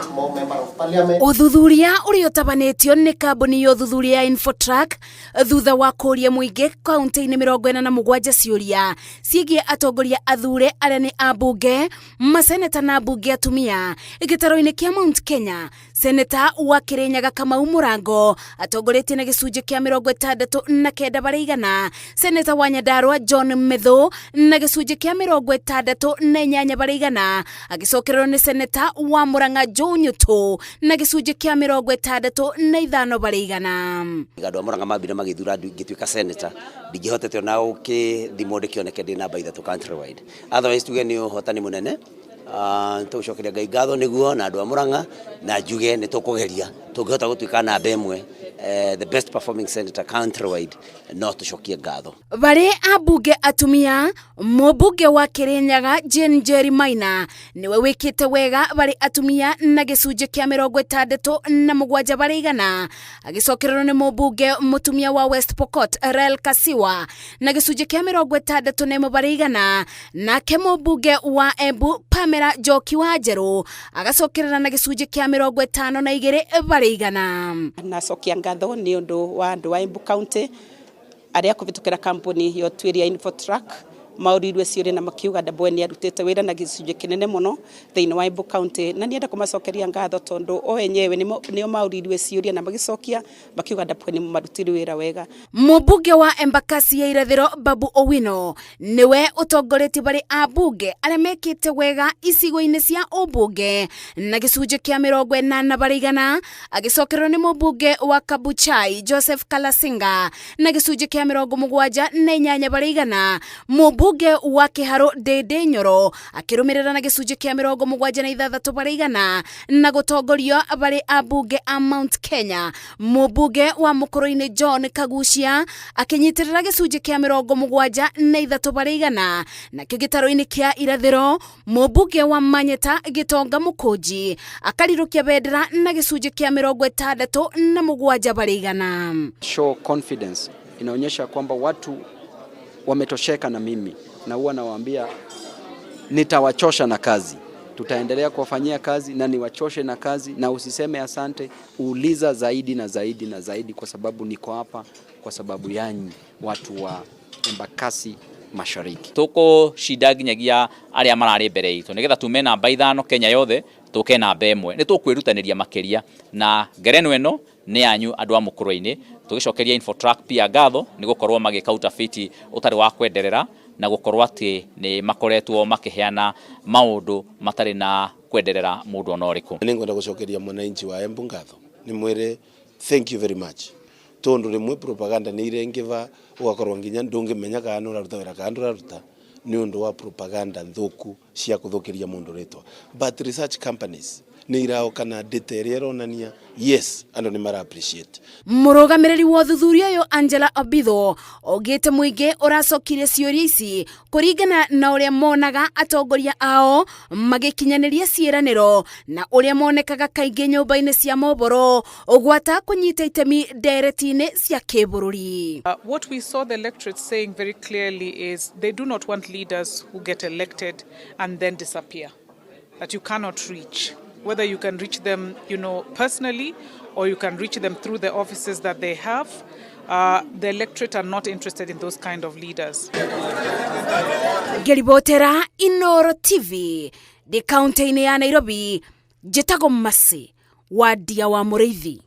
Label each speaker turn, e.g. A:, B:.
A: 8 more members of parliament.
B: Uthuthuria uri utabanitio ni kambuni ya uthuthuria ya Infotrack thutha wa kuria muingi kaunti-inĩ 47 ciuria ciĩgiĩ atongoria athure arĩa nĩ ambunge, maseneta na ambunge atumia gĩtaro-inĩ kĩa Mt Kenya. Seneta wa Kirinyaga Kamau Mũrango atongoretie na gĩcunjĩ kĩa 69 harĩ igana. Seneta wa Nyandarua John Methu na gĩcunjĩ kĩa 68 harĩ igana, agĩcokererwo nĩ seneta wa Murang'a Joe Nyũtũ na gĩcunjĩ kĩa 65 harĩ igana.
C: Andũ a Murang'a mambire magĩthura ngĩtuĩka seneta, ndingĩhotete ona gũkĩthimwo ndĩkĩoneke ndĩ namba 3 country wide. Otherwise tuge nĩ ũhotani mũnene. Tũcokeria Ngai ngatho nĩguo na andũ a Murang'a na njuge nĩ tũkũgeria tũngĩhota gũtuĩka namba ĩmwe, the best performing senator country wide, no tũcokie ngatho.
B: Barĩ ambunge atumia, mũmbunge wa Kirinyaga Jane Njeri Maina niwe wĩkĩte wega barĩ atumia na gĩcunjĩ kĩa 67 harĩ igana, agĩcokererwo nĩ mũmbunge mũtumia wa West Pokot Rel Kasiwa na gĩcunjĩ kĩa 61 harĩ igana, nake mũmbunge wa Embu Pamela Njoki wa Njerũ agacokerera na gĩcunjĩ kĩa 52 harĩ igana.
D: Nacokia ngatho nĩ ũndũ wa andũ a Embu County arĩa kũhĩtũkĩra kampuni ya ũtuĩria Infotrack maurirwe ciũria na makiuga Ndambwe nĩ arutĩte wĩra na gĩcunjĩ kĩnene mũno thĩinĩ wa Embu County, na nienda kũmacokeria ngatho tondũ o enyewe nĩo maurirwe ciũria na magĩcokia makiuga Ndambwe nĩ marutire wĩra wega.
B: Mũmbunge wa Embakasi ya irathĩro Babu Owino niwe ũtongoretie barĩ ambunge arĩa mekĩte wega icigo-inĩ cia ũmbunge na gĩcunjĩ kĩa 80 harĩ igana, agĩcokererwo nĩ mũmbunge wa Kabuchai Joseph Kalasinga na gĩcunjĩ kĩa 78 harĩ igana. Mũmbunge wa Kĩharũ Ndĩndĩ Nyoro akĩrũmĩrĩra na gĩcunjĩ kĩa 76 harĩ igana na gũtongorio barĩ ambunge a Mt Kenya. Mũmbunge wa Mũkũrũ-inĩ John Kagucia akĩnyitĩrĩra gĩcunjĩ kĩa 73 harĩ igana, nakĩo gĩtaro-inĩ kĩa irathĩro mũmbunge wa Manyeta Gĩtonga Mũkũnji akarirũkia bendera na gĩcunjĩ kĩa 67 harĩ igana.
E: Show confidence, inaonyesha kwamba watu wametosheka na mimi, na huwa nawaambia nitawachosha na kazi, tutaendelea kuwafanyia kazi na niwachoshe na kazi, na usiseme asante, uuliza zaidi na zaidi na zaidi, kwa sababu niko hapa kwa sababu yanyu watu wa Embakasi Mashariki.
F: Tuko shida nginyagia arĩa mararĩ mbere itũ nigetha tume namba 5 Kenya yothe tuke namba 1. Nĩ tũkwĩrutanĩria makĩria na ngerenwa ĩno nĩ yanyu andũ a Mũkũrũ-inĩ. Tũgĩcokeria Infotrack pia ngatho nĩ gũkorwo magĩka utafiti ũtarĩ wa kwenderera na gũkorwo atĩ nĩ makoretwo makĩheana maũndũ matarĩ na kwenderera mũndũ ona ũrĩkũ.
G: Nĩ ngwenda gũcokeria mwananchi wa Embu ngatho, nĩ mwĩre thank you very much, tondu rimwe propaganda nĩ irengiva ugakorwo nginya ndũngĩmenya kana nĩ ũraruta wĩra kana ndũraruta nĩ ũndũ wa propaganda thũku cia kũthũkĩria mũndũ rĩtwa. But research companies nĩ iraoka na data ĩrĩa ironania yes andũ nĩ mara appreciate.
B: Mũrũgamĩrĩri wa ũthuthuria ũyũ Angela Obitho oigĩte mũingĩ ũracokirie ciũria ici kũringana na ũrĩa monaga atongoria ao magĩkinyanĩria ciĩranĩro na ũrĩa monekaga kaingĩ nyũmba-inĩ cia mohoro ũgwata kũnyita itemi ndereti-inĩ cia kĩbũrũri.
H: What we saw the electorate saying very clearly is they do not want leaders who get elected and then disappear, that you cannot reach. Whether you can reach them, personally, or you can reach them through the offices that they have, the electorate are not interested in those kind of leaders.
B: Ngeribotera Inooro TV, the county-inĩ ya Nairobi, njĩtagwo Mercy wa Ndia wa Mũrĩithi.